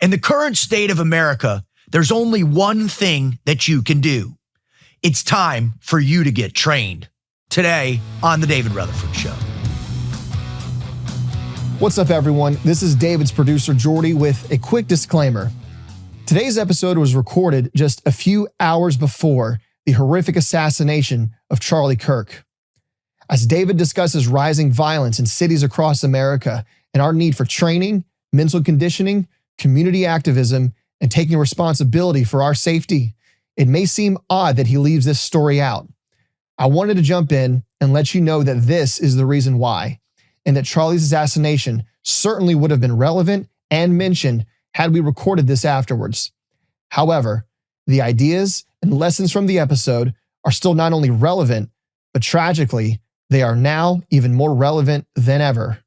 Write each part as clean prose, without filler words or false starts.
In the current state of America, there's only one thing that you can do. It's time for you to get trained. Today on the David Rutherford Show. What's up, everyone? This is David's producer, Jordy, with a quick disclaimer. Today's episode was recorded just a few hours before the horrific assassination of Charlie Kirk. As David discusses rising violence in cities across America and our need for training, mental conditioning, community activism, and taking responsibility for our safety, it may seem odd that he leaves this story out. I wanted to jump in and let you know that this is the reason why, and that Charlie's assassination certainly would have been relevant and mentioned had we recorded this afterwards. However, the ideas and lessons from the episode are still not only relevant, but tragically, they are now even more relevant than ever.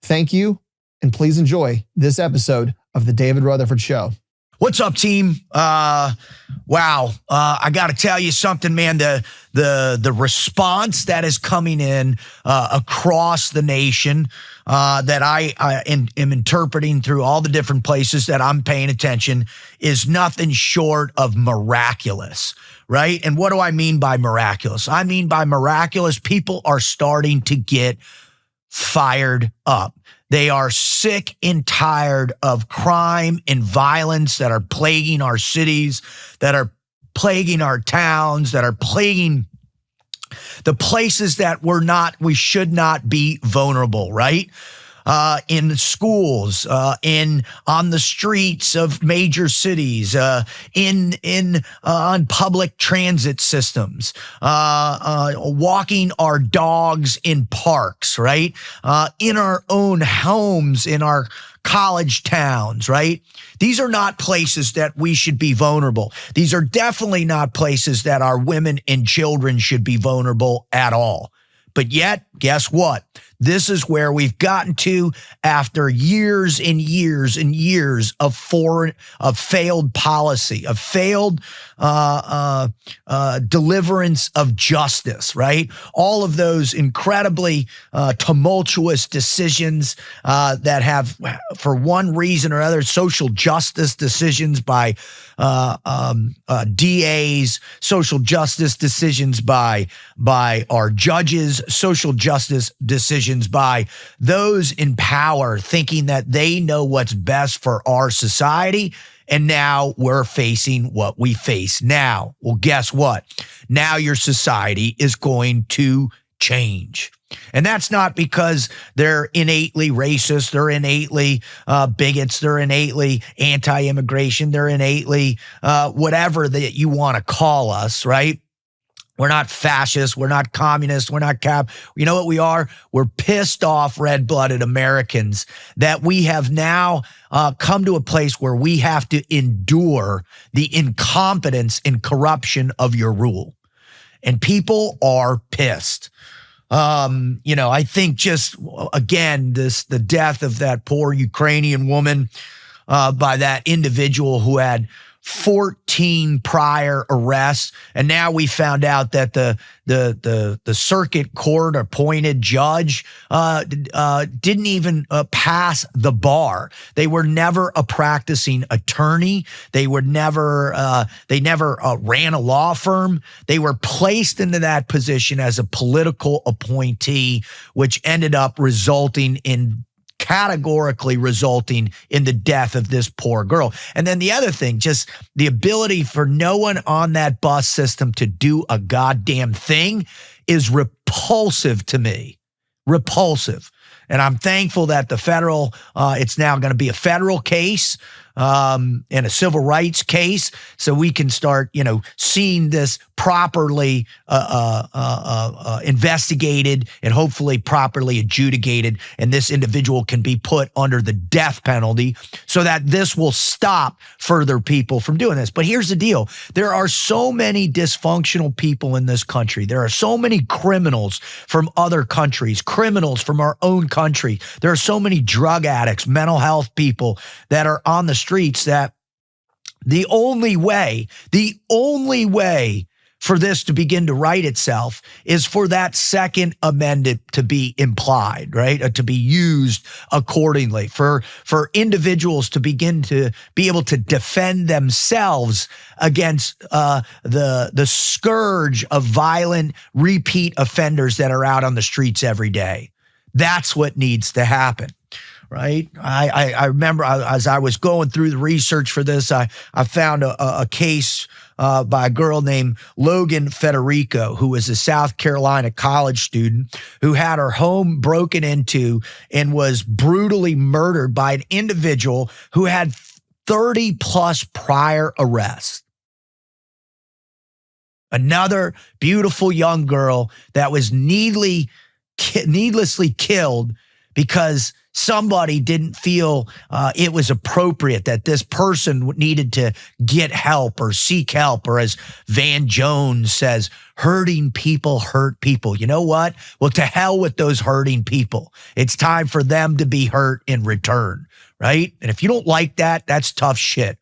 Thank you, and please enjoy this episode of the David Rutherford Show. What's up, team? Wow. I got to tell you something, man. The response that is coming in across the nation that I am interpreting through all the different places that I'm paying attention is nothing short of miraculous, right? And what do I mean by miraculous? I mean by miraculous, people are starting to get fired up. They are sick and tired of crime and violence that are plaguing our cities, that are plaguing our towns, that are plaguing the places that we should not be vulnerable, right? In schools, on the streets of major cities, on public transit systems, walking our dogs in parks, right? In our own homes, in our college towns, right? These are not places that we should be vulnerable. These are definitely not places that our women and children should be vulnerable at all. But yet, guess what? This is where we've gotten to after years and years and years of failed policy, of failed deliverance of justice, right? All of those incredibly tumultuous decisions that have, for one reason or other, social justice decisions by DAs, social justice decisions by our judges, social justice decisions by those in power thinking that they know what's best for our society. And now we're facing what we face now. Well, guess what? Now your society is going to change. And that's not because they're innately racist, they're innately bigots, they're innately anti-immigration, they're innately whatever that you want to call us, right? We're not fascists. We're not communists. We're not You know what we are? We're pissed off red-blooded Americans that we have now come to a place where we have to endure the incompetence and corruption of your rule. And people are pissed. I think just, again, the death of that poor Ukrainian woman by that individual who had 14 prior arrests, and now we found out that the circuit court appointed judge didn't even pass the bar. They were never a practicing attorney. They never ran a law firm. They were placed into that position as a political appointee, which ended up categorically resulting in the death of this poor girl. And then the other thing, just the ability for no one on that bus system to do a goddamn thing is repulsive to me. Repulsive. And I'm thankful that it's now going to be a federal case and a civil rights case, so we can start, seeing this properly investigated and hopefully properly adjudicated, and this individual can be put under the death penalty so that this will stop further people from doing this. But here's the deal. There are so many dysfunctional people in this country. There are so many criminals from other countries, criminals from our own country. There are so many drug addicts, mental health people that are on the streets that the only way for this to begin to right itself is for that Second Amendment to be implied, right? To be used accordingly, for individuals to begin to be able to defend themselves against the scourge of violent repeat offenders that are out on the streets every day. That's what needs to happen. Right. I remember as I was going through the research for this, I found a case by a girl named Logan Federico, who was a South Carolina college student who had her home broken into and was brutally murdered by an individual who had 30 plus prior arrests. Another beautiful young girl that was needlessly killed because somebody didn't feel it was appropriate that this person needed to get help or seek help, or as Van Jones says, hurting people hurt people. You know what? Well, to hell with those hurting people. It's time for them to be hurt in return, right? And if you don't like that, that's tough shit.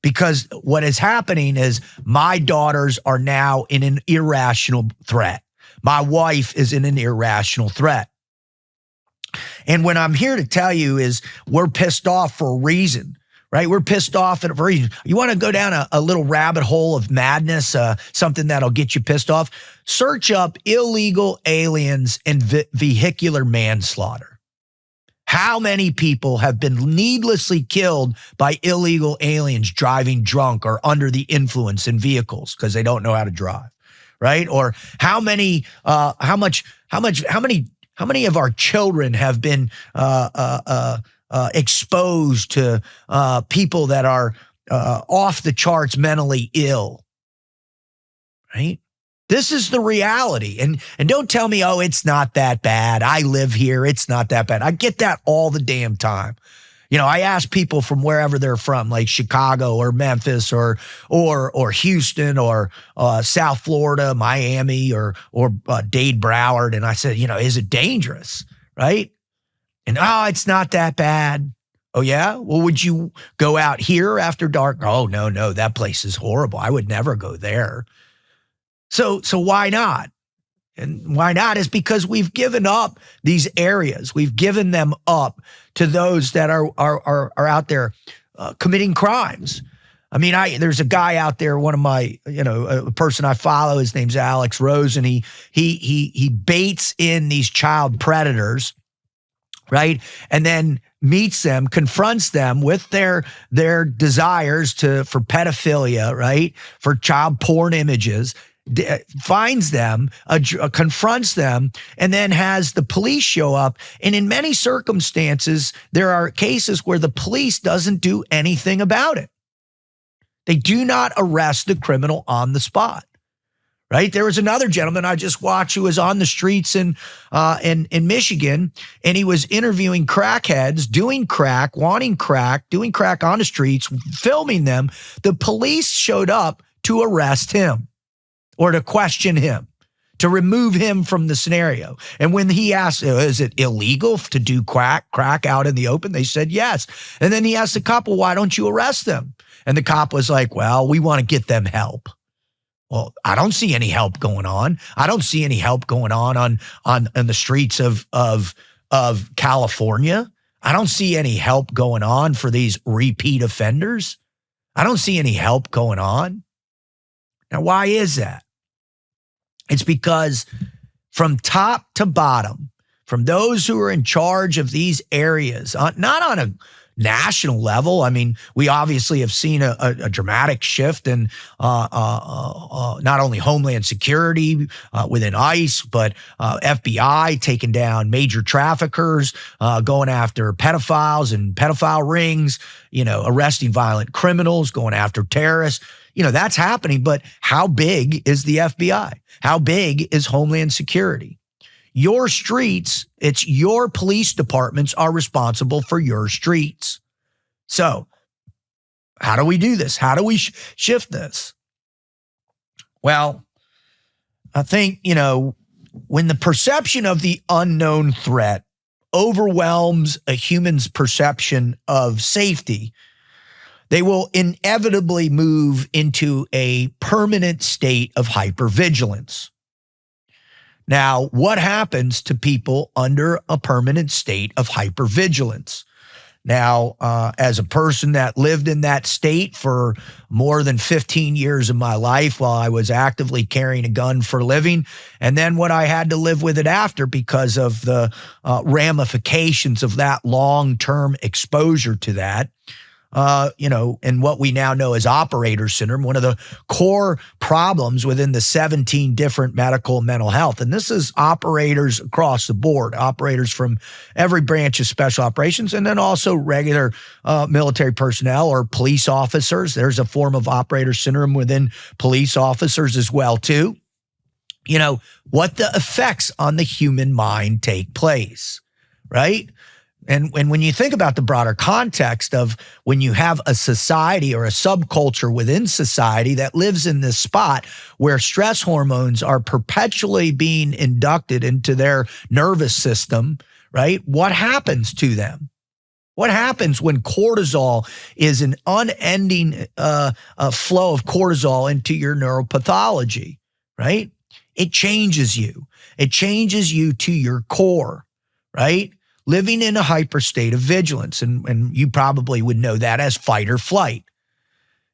Because what is happening is my daughters are now in an irrational threat. My wife is in an irrational threat. And what I'm here to tell you is we're pissed off for a reason, right? We're pissed off for a reason. You want to go down a little rabbit hole of madness, something that'll get you pissed off? Search up illegal aliens and vehicular manslaughter. How many people have been needlessly killed by illegal aliens driving drunk or under the influence in vehicles because they don't know how to drive, right? Or how many of our children have been exposed to people that are off the charts mentally ill, right? This is the reality. And don't tell me, oh, it's not that bad. I live here. It's not that bad. I get that all the damn time. You know, I ask people from wherever they're from, like Chicago or Memphis or Houston or South Florida, Miami or Dade Broward. And I said, you know, is it dangerous? Right? And, oh, it's not that bad. Oh, yeah? Well, would you go out here after dark? Oh, no, that place is horrible. I would never go there. So why not? And why not is because we've given up these areas. We've given them up to those that are out there committing crimes. I mean, there's a guy out there, one of my, a person I follow, his name's Alex Rose, and he baits in these child predators, right? And then meets them, confronts them with their desires for pedophilia, right? For child porn images, finds them, confronts them, and then has the police show up. And in many circumstances, there are cases where the police doesn't do anything about it. They do not arrest the criminal on the spot, right? There was another gentleman I just watched who was on the streets in Michigan, and he was interviewing crackheads, doing crack, wanting crack, doing crack on the streets, filming them. The police showed up to arrest him, or to question him, to remove him from the scenario. And when he asked, is it illegal to do crack out in the open? They said yes. And then he asked the cop, well, why don't you arrest them? And the cop was like, well, we want to get them help. Well, I don't see any help going on. I don't see any help going on the streets of California. I don't see any help going on for these repeat offenders. I don't see any help going on. Now, why is that? It's because from top to bottom, from those who are in charge of these areas, not on a national level. I mean, we obviously have seen a dramatic shift in not only Homeland Security within ICE, but FBI taking down major traffickers, going after pedophiles and pedophile rings, arresting violent criminals, going after terrorists. That's happening, but how big is the FBI? How big is Homeland Security? Your streets, it's your police departments are responsible for your streets. So how do we do this? How do we shift this? Well, I think, when the perception of the unknown threat overwhelms a human's perception of safety, they will inevitably move into a permanent state of hypervigilance. Now, what happens to people under a permanent state of hypervigilance? Now, as a person that lived in that state for more than 15 years of my life while I was actively carrying a gun for a living, and then what I had to live with it after because of the ramifications of that long-term exposure to that, and what we now know as operator syndrome, one of the core problems within the 17 different medical and mental health. And this is operators across the board, operators from every branch of special operations, and then also regular military personnel or police officers. There's a form of operator syndrome within police officers as well, too. What the effects on the human mind take place, right? And when you think about the broader context of when you have a society or a subculture within society that lives in this spot where stress hormones are perpetually being inducted into their nervous system, right? What happens to them? What happens when cortisol is an unending flow of cortisol into your neuropathology, right? It changes you. It changes you to your core, right? Living in a hyper state of vigilance, and you probably would know that as fight or flight.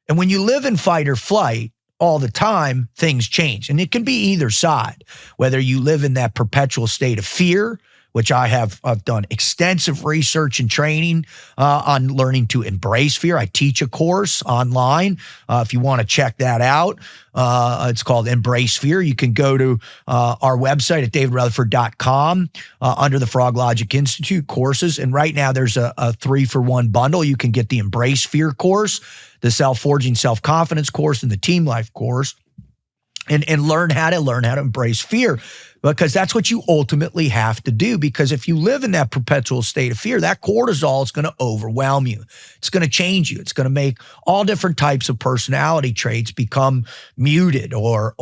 And when you live in fight or flight all the time, things change. And it can be either side, whether you live in that perpetual state of fear, which I've done extensive research and training on learning to embrace fear. I teach a course online. If you want to check that out, it's called Embrace Fear. You can go to our website at davidrutherford.com under the Frog Logic Institute courses. And right now there's a 3-for-1 bundle. You can get the Embrace Fear course, the Self-Forging Self-Confidence course, and the Team Life course, and learn how to embrace fear. Because that's what you ultimately have to do. Because if you live in that perpetual state of fear, that cortisol is going to overwhelm you. It's going to change you. It's going to make all different types of personality traits become muted or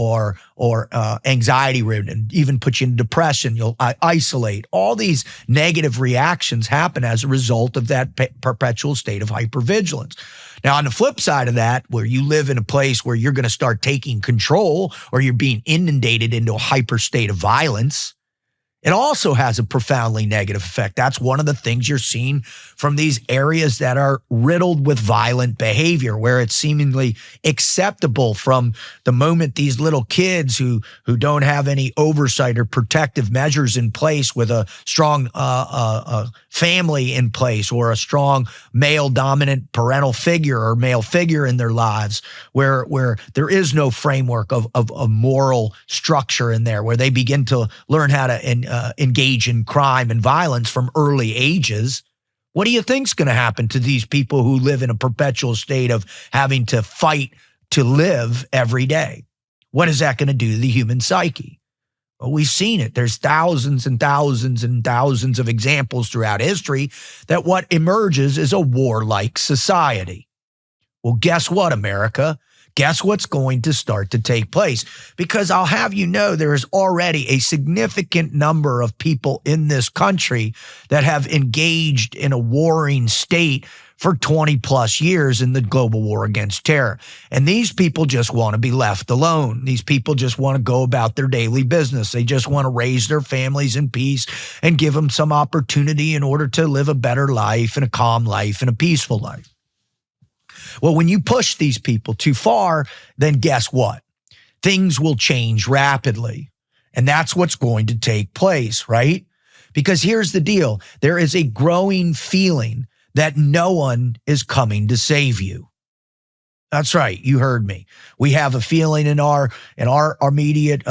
anxiety ridden, and even put you in depression. You'll isolate. All these negative reactions happen as a result of that perpetual state of hypervigilance. Now, on the flip side of that, where you live in a place where you're going to start taking control or you're being inundated into a hyper state of violence, it also has a profoundly negative effect. That's one of the things you're seeing from these areas that are riddled with violent behavior, where it's seemingly acceptable from the moment these little kids who don't have any oversight or protective measures in place, with a strong family in place or a strong male dominant parental figure or male figure in their lives, where there is no framework of moral structure in there, where they begin to learn how to engage in crime and violence from early ages. What do you think's going to happen to these people who live in a perpetual state of having to fight to live every day? What is that going to do to the human psyche? Well, we've seen it. There's thousands and thousands and thousands of examples throughout history that what emerges is a warlike society. Well, guess what, America? Guess what's going to start to take place? Because I'll have you know, there is already a significant number of people in this country that have engaged in a warring state for 20 plus years in the global war against terror. And these people just want to be left alone. These people just want to go about their daily business. They just want to raise their families in peace and give them some opportunity in order to live a better life and a calm life and a peaceful life. Well, when you push these people too far, then guess what? Things will change rapidly. And that's what's going to take place, right? Because here's the deal. There is a growing feeling that no one is coming to save you. That's right. You heard me. We have a feeling in our immediate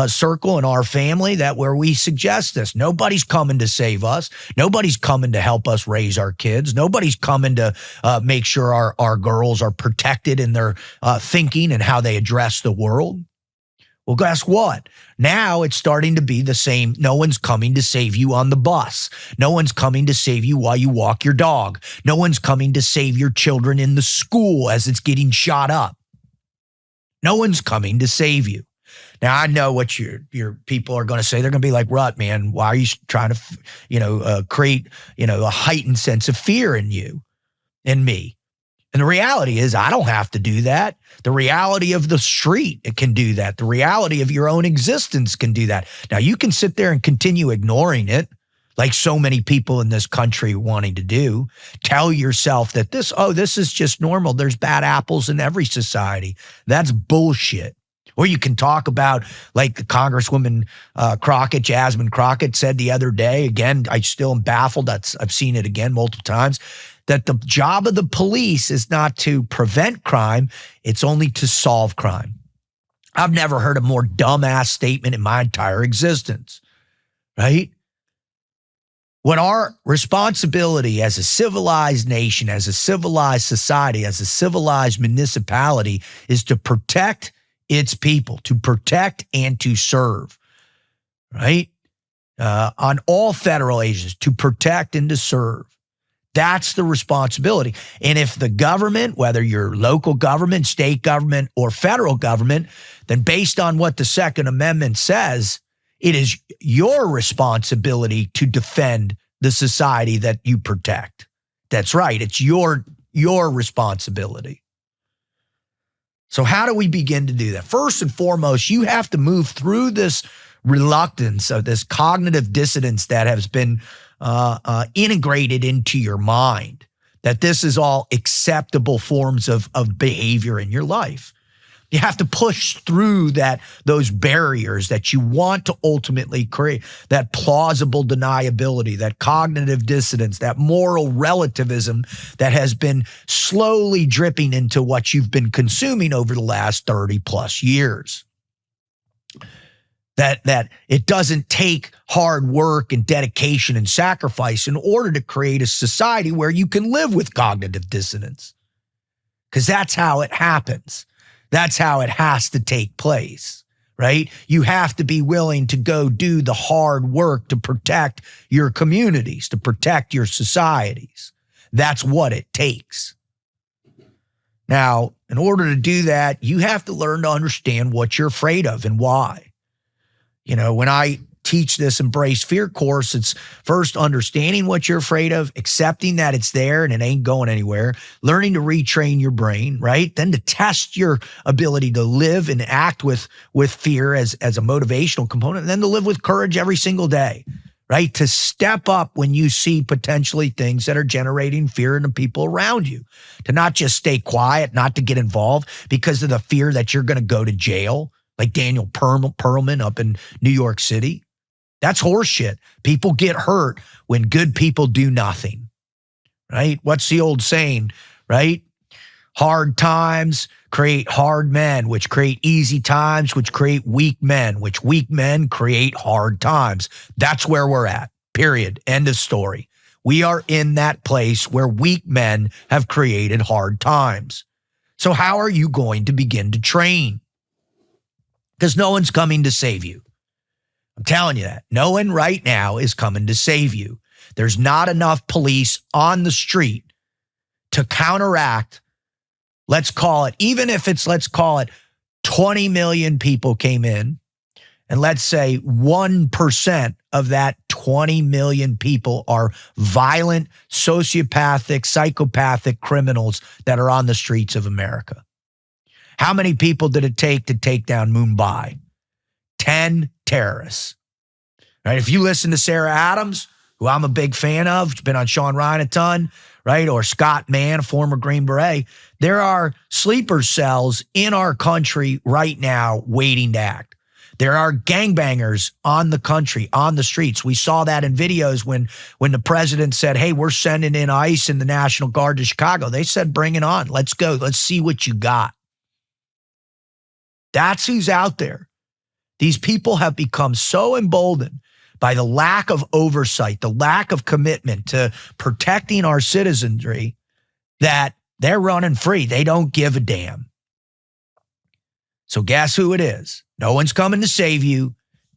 circle, in our family, that where we suggest this, nobody's coming to save us. Nobody's coming to help us raise our kids. Nobody's coming to make sure our girls are protected in their thinking and how they address the world. Well, guess what? Now it's starting to be the same. No one's coming to save you on the bus. No one's coming to save you while you walk your dog. No one's coming to save your children in the school as it's getting shot up. No one's coming to save you. Now, I know what your people are going to say. They're going to be like, Rut, man, why are you trying to, create, a heightened sense of fear in you and me? And the reality is, I don't have to do that. The reality of the street, it can do that. The reality of your own existence can do that. Now, you can sit there and continue ignoring it, like so many people in this country wanting to do. Tell yourself that this is just normal. There's bad apples in every society. That's bullshit. Or you can talk about, like the Congresswoman Crockett, Jasmine Crockett, said the other day. Again, I still am baffled. I've seen it again multiple times, that the job of the police is not to prevent crime, it's only to solve crime. I've never heard a more dumbass statement in my entire existence, right? What our responsibility as a civilized nation, as a civilized society, as a civilized municipality is to protect its people, to protect and to serve, right? On all federal agencies, to protect and to serve. That's the responsibility. And if the government, whether you're local government, state government, or federal government, then based on what the Second Amendment says, it is your responsibility to defend the society that you protect. That's right. It's your responsibility. So how do we begin to do that? First and foremost, you have to move through this reluctance of this cognitive dissonance that has been integrated into your mind, that this is all acceptable forms of behavior in your life. You have to push through those barriers that you want to ultimately create, that plausible deniability, that cognitive dissonance, that moral relativism that has been slowly dripping into what you've been consuming over the last 30 plus years. That it doesn't take hard work and dedication and sacrifice in order to create a society where you can live with cognitive dissonance. Because that's how it happens. That's how it has to take place, right? You have to be willing to go do the hard work to protect your communities, to protect your societies. That's what it takes. Now, in order to do that, you have to learn to understand what you're afraid of and why. You know, when I teach this Embrace Fear course, it's first understanding what you're afraid of, accepting that it's there and it ain't going anywhere, learning to retrain your brain, right? Then to test your ability to live and act with fear as a motivational component, and then to live with courage every single day, right? To step up when you see potentially things that are generating fear in the people around you, to not just stay quiet, not to get involved because of the fear that you're going to go to jail, like Daniel Pearlman up in New York City. That's horseshit. People get hurt when good people do nothing, right? What's the old saying, right? Hard times create hard men, which create easy times, which create weak men, which weak men create hard times. That's where we're at, period. End of story. We are in that place where weak men have created hard times. So how are you going to begin to train? Because no one's coming to save you. I'm telling you that. No one right now is coming to save you. There's not enough police on the street to counteract, let's call it 20 million people came in, and let's say 1% of that 20 million people are violent, sociopathic, psychopathic criminals that are on the streets of America. How many people did it take to take down Mumbai? 10 terrorists. Right? If you listen to Sarah Adams, who I'm a big fan of, she's been on Sean Ryan a ton, right? Or Scott Mann, a former Green Beret. There are sleeper cells in our country right now waiting to act. There are gangbangers on the country, on the streets. We saw that in videos when the president said, hey, we're sending in ICE and the National Guard to Chicago. They said, bring it on. Let's go. Let's see what you got. That's who's out there. These people have become so emboldened by the lack of oversight, the lack of commitment to protecting our citizenry, that they're running free. They don't give a damn. So guess who it is? No one's coming to save you.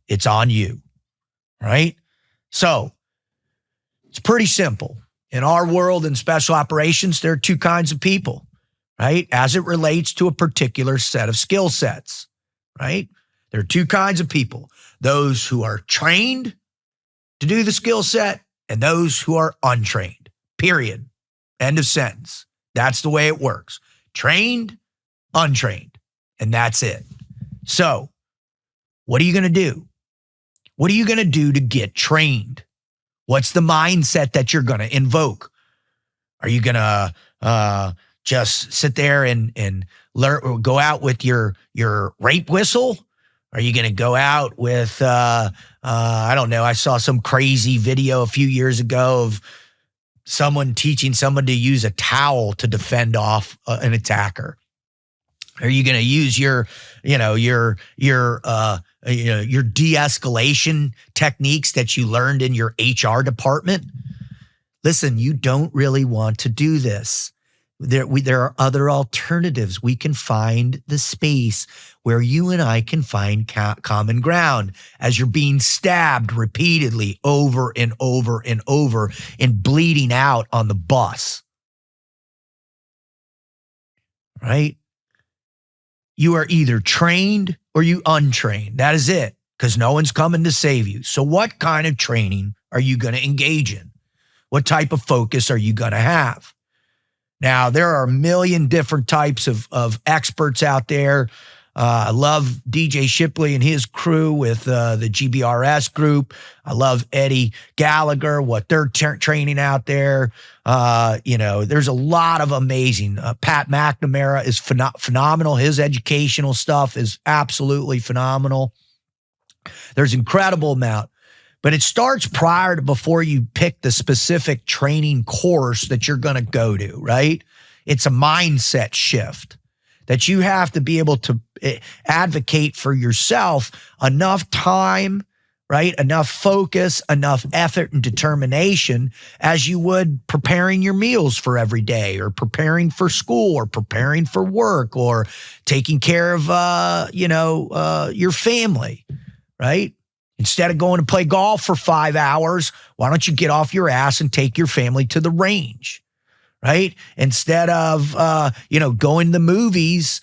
It's on you, right? So it's pretty simple. In our world in special operations, there are two kinds of people, right? As it relates to a particular set of skill sets, right? There are two kinds of people: those who are trained to do the skill set and those who are untrained, period. End of sentence. That's the way it works. Trained, untrained, and that's it. So what are you going to do? What are you going to do to get trained? What's the mindset that you're going to invoke? Are you going to just sit there and learn, go out with your rape whistle? Are you going to go out with, I don't know, I saw some crazy video a few years ago of someone teaching someone to use a towel to defend off an attacker. Are you going to use your de-escalation techniques that you learned in your HR department? Listen, you don't really want to do this. There are other alternatives. We can find the space where you and I can find common ground as you're being stabbed repeatedly over and over and over and bleeding out on the bus. Right? You are either trained or you untrained. That is it, because no one's coming to save you. So what kind of training are you going to engage in? What type of focus are you going to have? Now, there are a million different types of experts out there. I love DJ Shipley and his crew with the GBRS group. I love Eddie Gallagher, what they're training out there. There's a lot of amazing. Pat McNamara is phenomenal. His educational stuff is absolutely phenomenal. There's incredible amount. But it starts before you pick the specific training course that you're going to go to, right? It's a mindset shift that you have to be able to advocate for yourself enough time, right? Enough focus, enough effort and determination as you would preparing your meals for every day, or preparing for school, or preparing for work, or taking care of, your family, right? Instead of going to play golf for 5 hours, why don't you get off your ass and take your family to the range, right? Instead of, going to the movies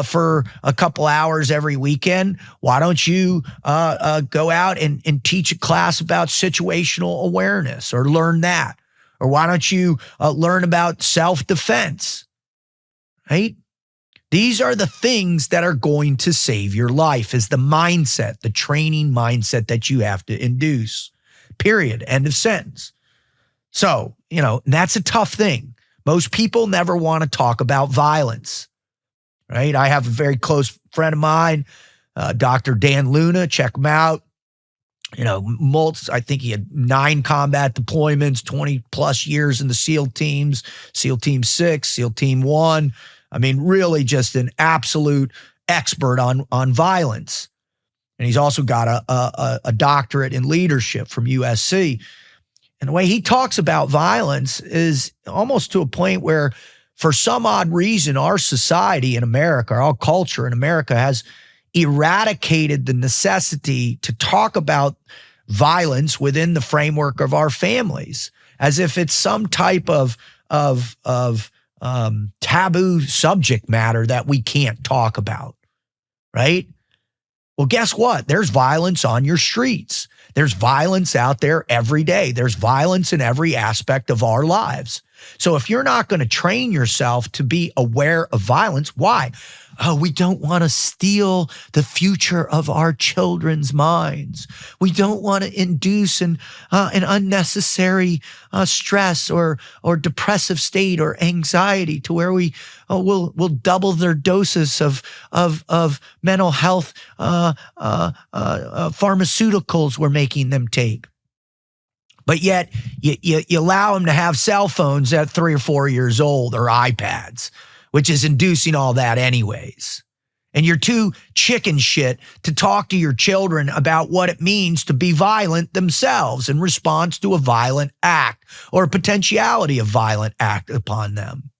for a couple hours every weekend, why don't you go out and teach a class about situational awareness, or learn that? Or why don't you learn about self-defense, right? These are the things that are going to save your life, is the mindset, the training mindset that you have to induce, period, end of sentence. So, that's a tough thing. Most people never want to talk about violence, right? I have a very close friend of mine, Dr. Dan Luna, check him out. I think he had 9 combat deployments, 20 plus years in the SEAL teams, SEAL Team 6, SEAL Team 1. I mean, really just an absolute expert on violence. And he's also got a doctorate in leadership from USC. And the way he talks about violence is almost to a point where, for some odd reason, our society in America, our culture in America, has eradicated the necessity to talk about violence within the framework of our families, as if it's some type of taboo subject matter that we can't talk about, right? Well, guess what? There's violence on your streets. There's violence out there every day. There's violence in every aspect of our lives. So if you're not going to train yourself to be aware of violence, why? Oh, we don't want to steal the future of our children's minds. We don't want to induce an unnecessary stress or depressive state or anxiety to where we'll double their doses of mental health pharmaceuticals we're making them take. But yet you allow them to have cell phones at 3 or 4 years old, or iPads, which is inducing all that anyways. And you're too chicken shit to talk to your children about what it means to be violent themselves in response to a violent act or a potentiality of violent act upon them.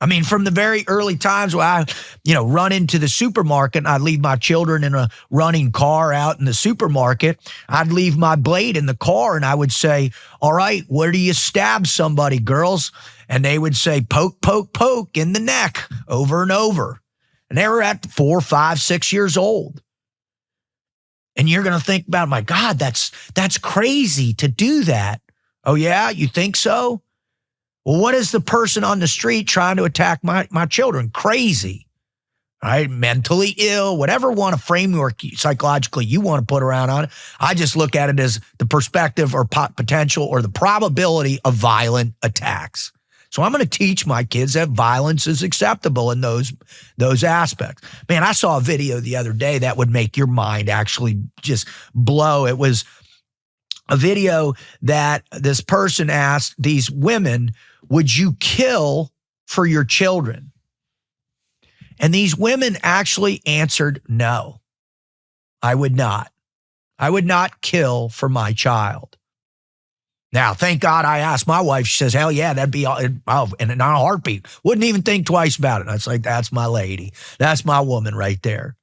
I mean, from the very early times where I, run into the supermarket and I'd leave my children in a running car out in the supermarket, I'd leave my blade in the car and I would say, all right, where do you stab somebody, girls? And they would say, poke, poke, poke in the neck over and over. And they were at 4, 5, 6 years old. And you're going to think about, my God, that's crazy to do that. Oh yeah, you think so? Well, what is the person on the street trying to attack my children? Crazy, right? Mentally ill, whatever framework psychologically you want to put around on it. I just look at it as the perspective or potential or the probability of violent attacks. So I'm going to teach my kids that violence is acceptable in those aspects. Man, I saw a video the other day that would make your mind actually just blow. It was a video that this person asked these women, would you kill for your children? And these women actually answered, no, I would not. I would not kill for my child. Now, thank God I asked my wife. She says, hell yeah, that'd be, and not a heartbeat. Wouldn't even think twice about it. I was like, that's my lady. That's my woman right there.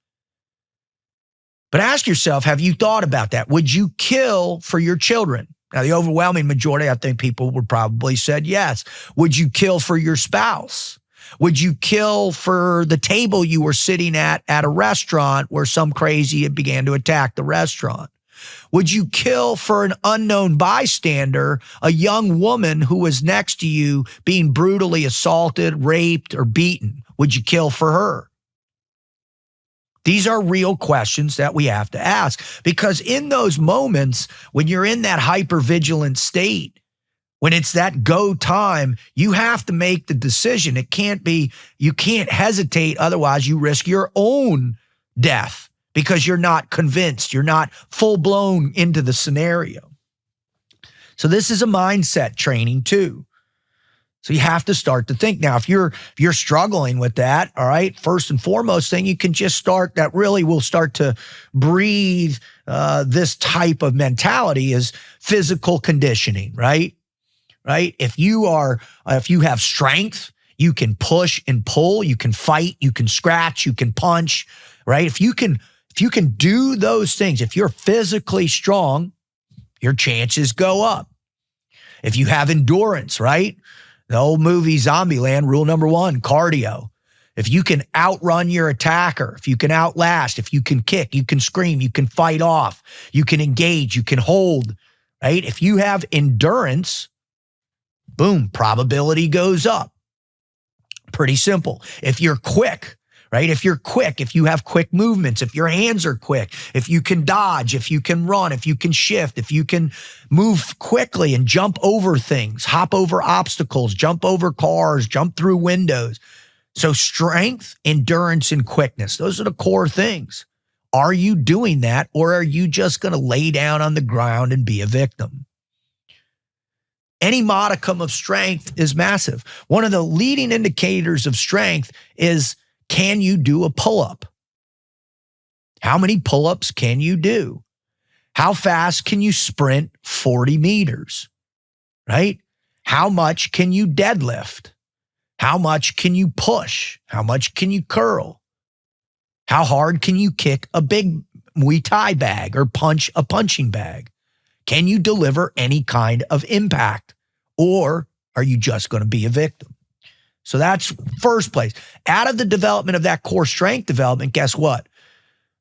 But ask yourself, have you thought about that? Would you kill for your children? Now, the overwhelming majority, I think people would probably said yes. Would you kill for your spouse? Would you kill for the table you were sitting at a restaurant where some crazy began to attack the restaurant? Would you kill for an unknown bystander, a young woman who was next to you being brutally assaulted, raped, or beaten? Would you kill for her? These are real questions that we have to ask, because in those moments when you're in that hypervigilant state, when it's that go time, you have to make the decision. You can't hesitate. Otherwise, you risk your own death because you're not convinced. You're not full blown into the scenario. So this is a mindset training too. So you have to start to think. Now, if you're struggling with that, all right, first and foremost thing, you can just start, that really will start to breathe this type of mentality is physical conditioning, right? Right? If you have strength, you can push and pull, you can fight, you can scratch, you can punch, right? If you can do those things, if you're physically strong, your chances go up. If you have endurance, right? The old movie Zombieland, rule number 1, cardio. If you can outrun your attacker, if you can outlast, if you can kick, you can scream, you can fight off, you can engage, you can hold, right? If you have endurance, boom, probability goes up. Pretty simple. If you're quick, right? If you have quick movements, if your hands are quick, if you can dodge, if you can run, if you can shift, if you can move quickly and jump over things, hop over obstacles, jump over cars, jump through windows. So strength, endurance, and quickness, those are the core things. Are you doing that, or are you just going to lay down on the ground and be a victim? Any modicum of strength is massive. One of the leading indicators of strength is, can you do a pull-up? How many pull-ups can you do? How fast can you sprint 40 meters, right? How much can you deadlift? How much can you push? How much can you curl? How hard can you kick a big Muay Thai bag or punch a punching bag? Can you deliver any kind of impact, or are you just going to be a victim? So that's first place. Out of the development of that core strength development, guess what?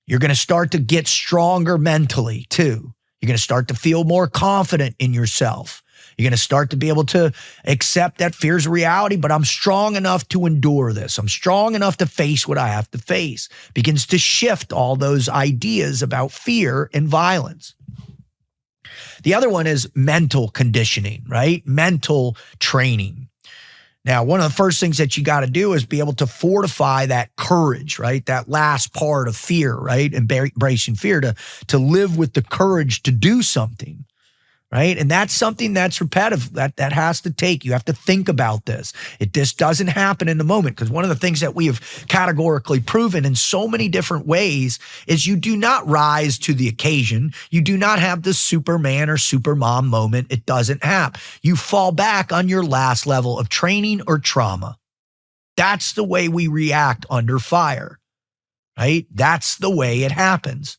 You're going to start to get stronger mentally too. You're going to start to feel more confident in yourself. You're going to start to be able to accept that fear's a reality, but I'm strong enough to endure this. I'm strong enough to face what I have to face. Begins to shift all those ideas about fear and violence. The other one is mental conditioning, right? Mental training. Now, one of the first things that you got to do is be able to fortify that courage, right? That last part of fear, right? Embracing fear, to live with the courage to do something, right? And that's something that's repetitive, that has to take. You have to think about this. This doesn't happen in the moment, because one of the things that we have categorically proven in so many different ways is you do not rise to the occasion. You do not have the Superman or Supermom moment. It doesn't happen. You fall back on your last level of training or trauma. That's the way we react under fire, right? That's the way it happens.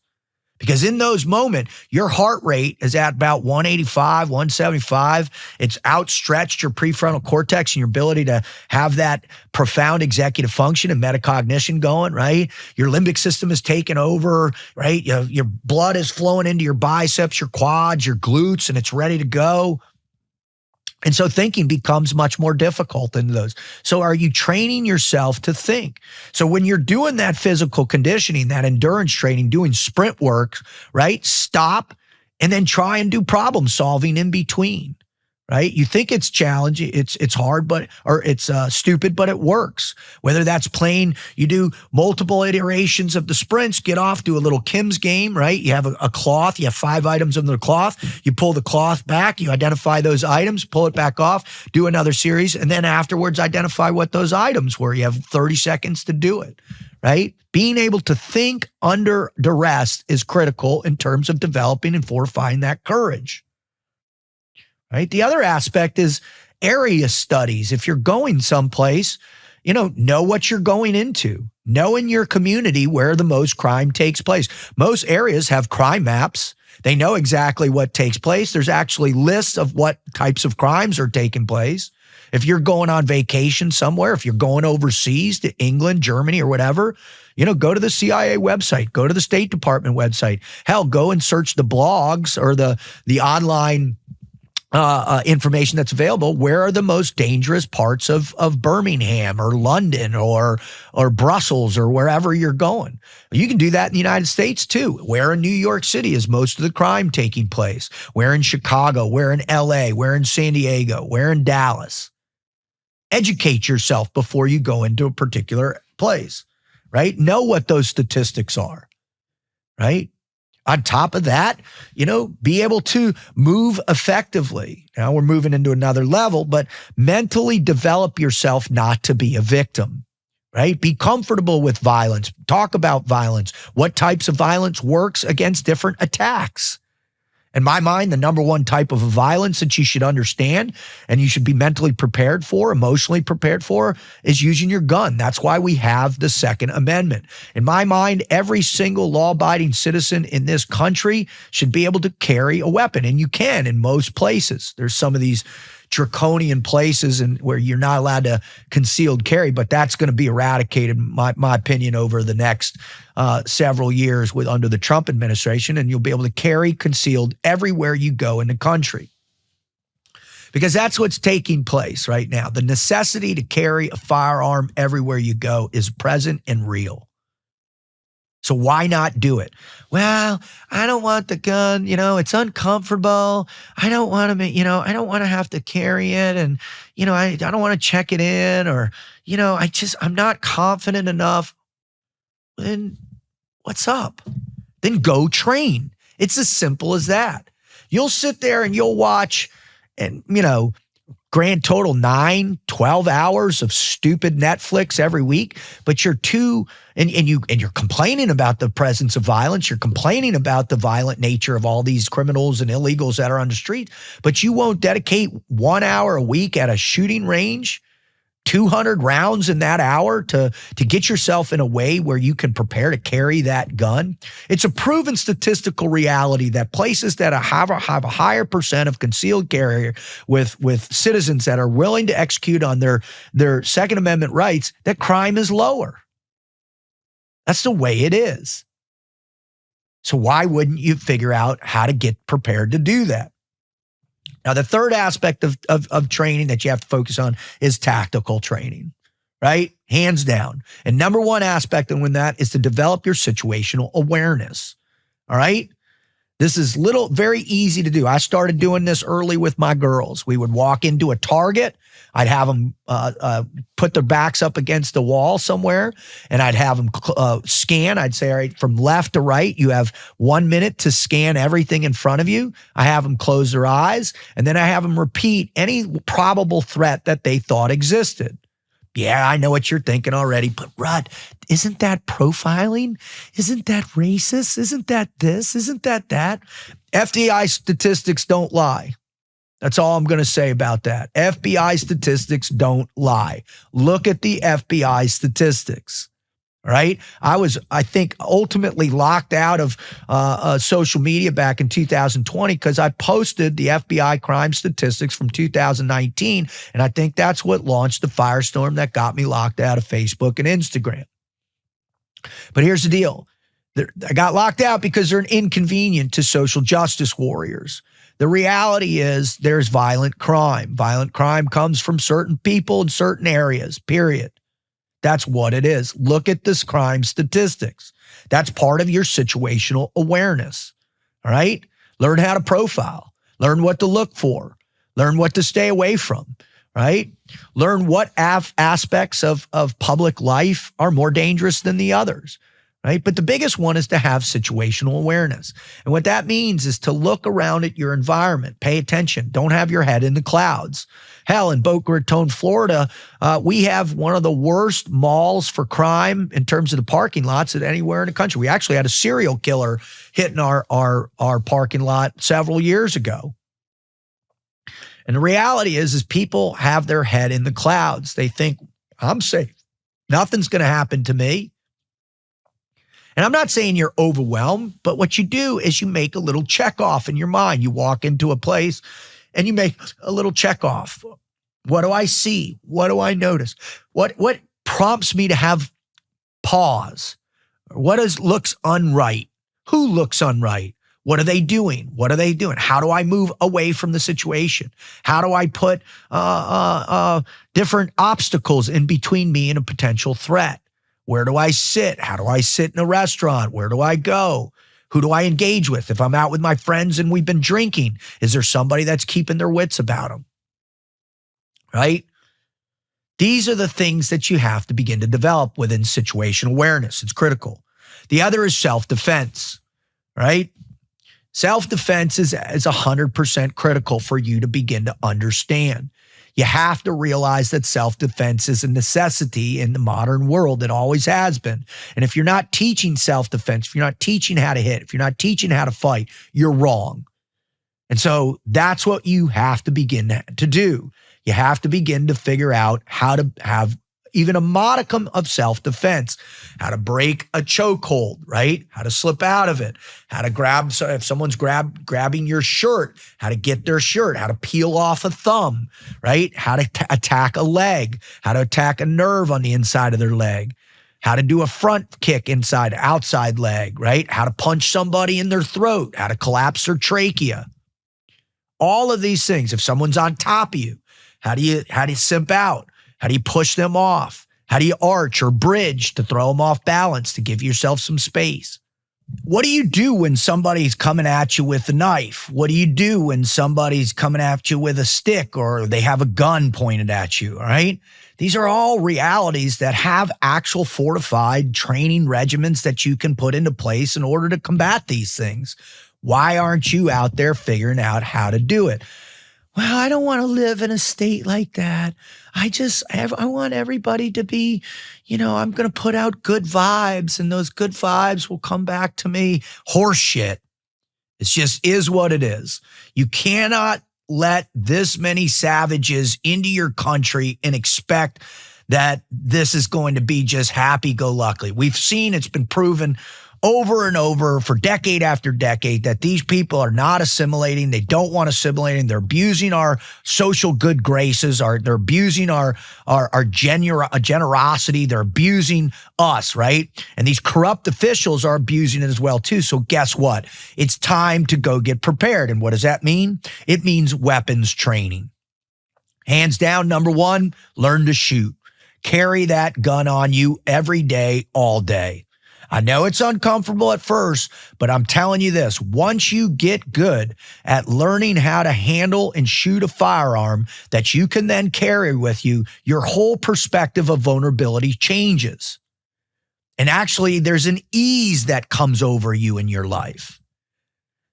Because in those moments, your heart rate is at about 185, 175. It's outstretched your prefrontal cortex and your ability to have that profound executive function and metacognition going, right? Your limbic system is taken over, right? Your blood is flowing into your biceps, your quads, your glutes, and it's ready to go. And so thinking becomes much more difficult in those. So are you training yourself to think? So when you're doing that physical conditioning, that endurance training, doing sprint work, right? Stop and then try and do problem solving in between. Right? You think it's challenging, it's hard, or it's stupid, but it works. Whether that's playing, you do multiple iterations of the sprints, get off, do a little Kim's game, right? You have a cloth, you have 5 items on the cloth, you pull the cloth back, you identify those items, pull it back off, do another series, and then afterwards identify what those items were. You have 30 seconds to do it, right? Being able to think under duress is critical in terms of developing and fortifying that courage. Right. The other aspect is area studies. If you're going someplace, know what you're going into. Know in your community where the most crime takes place. Most areas have crime maps. They know exactly what takes place. There's actually lists of what types of crimes are taking place. If you're going on vacation somewhere, if you're going overseas to England, Germany, or whatever, go to the CIA website, go to the State Department website. Hell, go and search the blogs or the online information that's available. Where are the most dangerous parts of Birmingham or London or Brussels or wherever you're going? You can do that in the United States too. Where in New York City is most of the crime taking place? Where in Chicago? Where in LA? Where in San Diego? Where in Dallas? Educate yourself before you go into a particular place, right? Know what those statistics are, right? On top of that, be able to move effectively. Now we're moving into another level, but mentally develop yourself not to be a victim, right? Be comfortable with violence. Talk about violence. What types of violence works against different attacks? In my mind, the number one type of violence that you should understand and you should be mentally prepared for, emotionally prepared for, is using your gun. That's why we have the Second Amendment. In my mind, every single law-abiding citizen in this country should be able to carry a weapon, and you can in most places. There's some of these draconian places and where you're not allowed to concealed carry, but that's going to be eradicated, my opinion, over the next several years under the Trump administration, and you'll be able to carry concealed everywhere you go in the country. Because that's what's taking place right now. The necessity to carry a firearm everywhere you go is present and real. So why not do it? Well, I don't want the gun, it's uncomfortable. I don't want to, I don't want to have to carry it. And, I don't want to check it in, or, I'm not confident enough. Then what's up? Then go train. It's as simple as that. You'll sit there and you'll watch and, grand total 9, 12 hours of stupid Netflix every week, but you're you're complaining about the presence of violence. You're complaining about the violent nature of all these criminals and illegals that are on the street, but you won't dedicate 1 hour a week at a shooting range, 200 rounds in that hour to get yourself in a way where you can prepare to carry that gun. It's a proven statistical reality that places that have a higher percent of concealed carry with citizens that are willing to execute on their Second Amendment rights, that crime is lower. That's the way it is. So why wouldn't you figure out how to get prepared to do that? Now, the third aspect of training that you have to focus on is tactical training, right? Hands down. And number one aspect in that is to develop your situational awareness, all right? This is very easy to do. I started doing this early with my girls. We would walk into a Target. I'd have them put their backs up against the wall somewhere, and I'd have them scan. I'd say, all right, from left to right, you have 1 minute to scan everything in front of you. I have them close their eyes, and then I have them repeat any probable threat that they thought existed. Yeah, I know what you're thinking already, but Rut, isn't that profiling? Isn't that racist? Isn't that this? Isn't that that? FBI statistics don't lie. That's all I'm going to say about that. FBI statistics don't lie. Look at the FBI statistics. All right. I think, ultimately locked out of social media back in 2020 because I posted the FBI crime statistics from 2019. And I think that's what launched the firestorm that got me locked out of Facebook and Instagram. But here's the deal. I got locked out because they're an inconvenient to social justice warriors. The reality is there's violent crime. Violent crime comes from certain people in certain areas, period. That's what it is. Look at this crime statistics. That's part of your situational awareness. All right? Learn how to profile. Learn what to look for. Learn what to stay away from. Right? Learn what aspects of public life are more dangerous than the others. Right? But the biggest one is to have situational awareness. And what that means is to look around at your environment, pay attention, don't have your head in the clouds. Hell, in Boca Raton, Florida, we have one of the worst malls for crime in terms of the parking lots at anywhere in the country. We actually had a serial killer hitting our parking lot several years ago. And the reality is people have their head in the clouds. They think, I'm safe. Nothing's going to happen to me. And I'm not saying you're overwhelmed, but what you do is you make a little check off in your mind. You walk into a place and you make a little check off. What do I see? What do I notice? What prompts me to have pause? What looks unright? Who looks unright? What are they doing? What are they doing? How do I move away from the situation? How do I put different obstacles in between me and a potential threat? Where do I sit? How do I sit in a restaurant? Where do I go? Who do I engage with? If I'm out with my friends and we've been drinking, is there somebody that's keeping their wits about them? Right? These are the things that you have to begin to develop within situational awareness. It's critical. The other is self-defense, right? Self-defense is 100% critical for you to begin to understand. You have to realize that self-defense is a necessity in the modern world. It always has been. And if you're not teaching self-defense, if you're not teaching how to hit, if you're not teaching how to fight, you're wrong. And so that's what you have to begin to do. You have to begin to figure out how to have even a modicum of self-defense, how to break a chokehold, right? How to slip out of it, how to grab, so if someone's grabbing your shirt, how to get their shirt, how to peel off a thumb, right? How to attack a leg, how to attack a nerve on the inside of their leg, how to do a front kick inside, outside leg, right? How to punch somebody in their throat, how to collapse their trachea. All of these things, if someone's on top of you, how do you simp out? How do you push them off? How do you arch or bridge to throw them off balance, to give yourself some space? What do you do when somebody's coming at you with a knife? What do you do when somebody's coming at you with a stick or they have a gun pointed at you, all right? These are all realities that have actual fortified training regimens that you can put into place in order to combat these things. Why aren't you out there figuring out how to do it? Well, I don't want to live in a state like that. I want everybody to be, I'm going to put out good vibes and those good vibes will come back to me. Horseshit. It just is what it is. You cannot let this many savages into your country and expect that this is going to be just happy-go-lucky. We've seen, it's been proven over and over for decade after decade that these people are not assimilating. They don't want assimilating. They're abusing our social good graces. They're abusing our generosity. They're abusing us, right? And these corrupt officials are abusing it as well too. So guess what? It's time to go get prepared. And what does that mean? It means weapons training. Hands down, number one, learn to shoot. Carry that gun on you every day, all day. I know it's uncomfortable at first, but I'm telling you this, once you get good at learning how to handle and shoot a firearm that you can then carry with you, your whole perspective of vulnerability changes. And actually, there's an ease that comes over you in your life.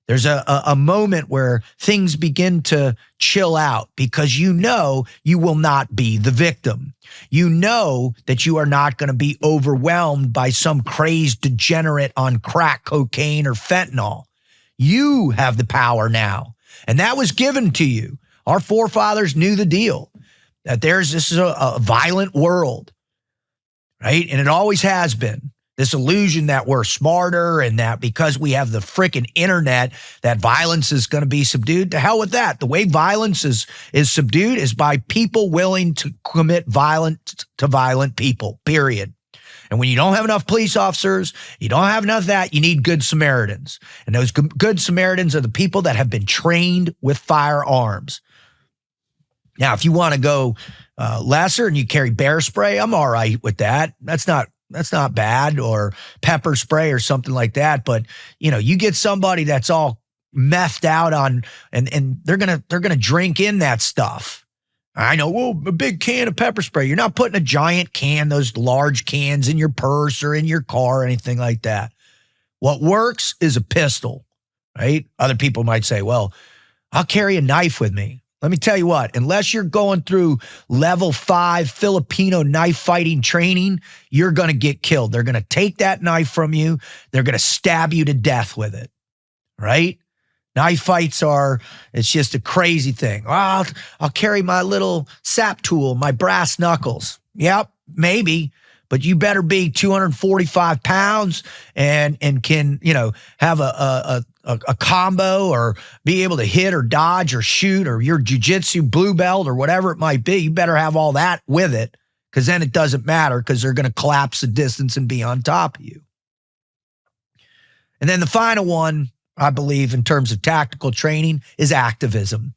There's a moment where things begin to chill out because you know you will not be the victim. You know that you are not going to be overwhelmed by some crazed degenerate on crack, cocaine, or fentanyl. You have the power now, and that was given to you. Our forefathers knew the deal, that this is a violent world, right? And it always has been. This illusion that we're smarter and that because we have the frickin' internet, that violence is going to be subdued. To hell with that. The way violence is subdued is by people willing to commit violence to violent people, period. And when you don't have enough police officers, you don't have enough of that, you need good Samaritans. And those good Samaritans are the people that have been trained with firearms. Now, if you want to go lesser and you carry bear spray, I'm all right with that. That's not bad, or pepper spray or something like that. But, you get somebody that's all methed out on, and they're gonna drink in that stuff. I know, well, a big can of pepper spray. You're not putting a giant can, those large cans, in your purse or in your car or anything like that. What works is a pistol, right? Other people might say, well, I'll carry a knife with me. Let me tell you what, unless you're going through level 5 Filipino knife fighting training, you're going to get killed. They're going to take that knife from you. They're going to stab you to death with it, right? Knife fights it's just a crazy thing. Well, I'll carry my little sap tool, my brass knuckles. Yep, maybe, but you better be 245 pounds and can, have a combo, or be able to hit or dodge or shoot, or your jiu-jitsu blue belt or whatever it might be. You better have all that with it, because then it doesn't matter, because they're going to collapse the distance and be on top of you. And then the final one, I believe, in terms of tactical training, is activism.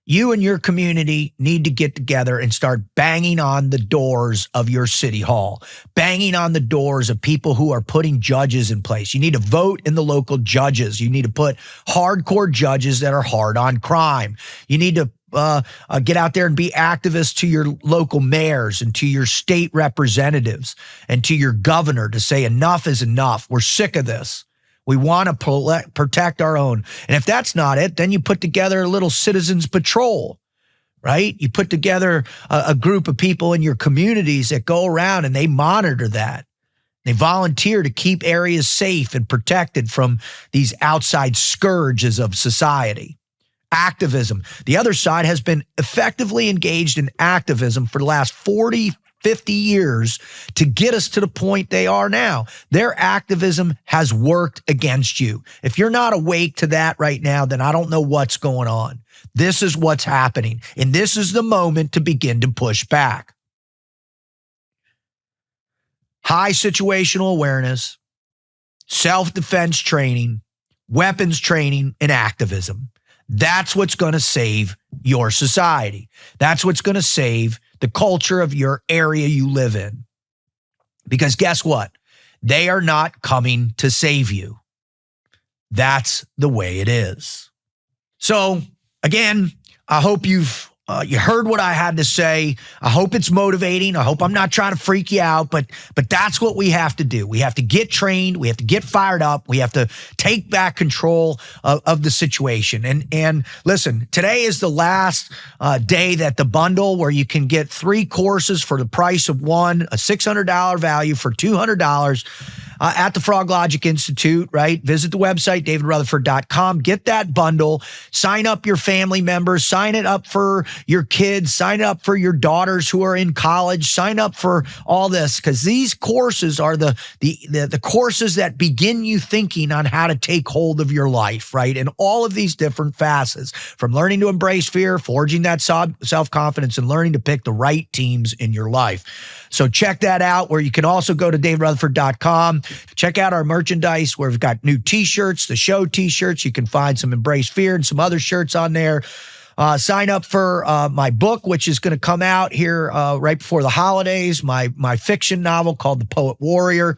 You and your community need to get together and start banging on the doors of your city hall, banging on the doors of people who are putting judges in place. You need to vote in the local judges. You need to put hardcore judges that are hard on crime. You need to get out there and be activists to your local mayors and to your state representatives and to your governor to say enough is enough. We're sick of this. We want to protect our own. And if that's not it, then you put together a little citizens patrol, right? You put together a group of people in your communities that go around and they monitor that. They volunteer to keep areas safe and protected from these outside scourges of society. Activism. The other side has been effectively engaged in activism for the last 40, 50 years to get us to the point they are now. Their activism has worked against you. If you're not awake to that right now, then I don't know what's going on. This is what's happening, and this is the moment to begin to push back. High situational awareness, self-defense training, weapons training, and activism. That's what's going to save your society. That's what's going to save the culture of your area you live in. Because guess what? They are not coming to save you. That's the way it is. So again, I hope you heard what I had to say. I hope it's motivating. I hope I'm not trying to freak you out, but that's what we have to do. We have to get trained. We have to get fired up. We have to take back control of the situation. And listen, today is the last day that the bundle where you can get 3 courses for the price of one, a $600 value for $200 at the Frog Logic Institute, right? Visit the website, davidrutherford.com. Get that bundle. Sign up your family members. Sign it up for your kids. Sign it up for your daughters who are in college. Sign up for all this, because these courses are the courses that begin you thinking on how to take hold of your life, right? And all of these different facets, from learning to embrace fear, forging that self-confidence, and learning to pick the right teams in your life. So check that out, where you can also go to davidrutherford.com. Check out our merchandise, where we've got new t-shirts, the show t-shirts. You can find some Embrace Fear and some other shirts on there. Sign up for my book, which is going to come out here right before the holidays, my fiction novel called The Poet Warrior,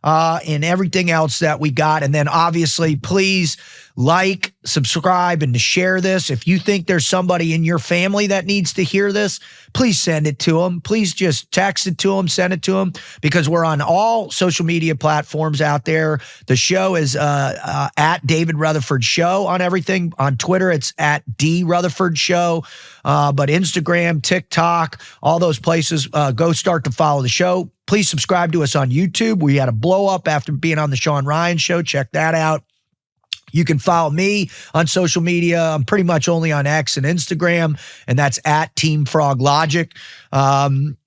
and everything else that we got. And then obviously, please like, subscribe, and to share this. If you think there's somebody in your family that needs to hear this, please send it to them. Please just text it to them, send it to them, because we're on all social media platforms out there. The show is at David Rutherford Show on everything. On Twitter, it's at D Rutherford Show. But Instagram, TikTok, all those places, go start to follow the show. Please subscribe to us on YouTube. We had a blow up after being on the Sean Ryan Show. Check that out. You can follow me on social media. I'm pretty much only on X and Instagram, and that's at Team Frog Logic. And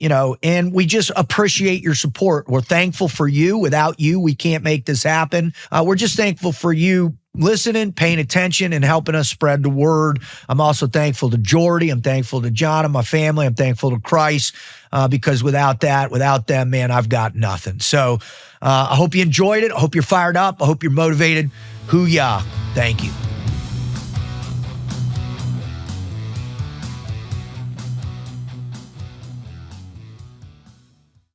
we just appreciate your support. We're thankful for you. Without you, we can't make this happen. We're just thankful for you listening, paying attention, and helping us spread the word. I'm also thankful to Jordy. I'm thankful to John and my family. I'm thankful to Christ because without them, man, I've got nothing. So I hope you enjoyed it. I hope you're fired up. I hope you're motivated. Hoo-yah. Thank you.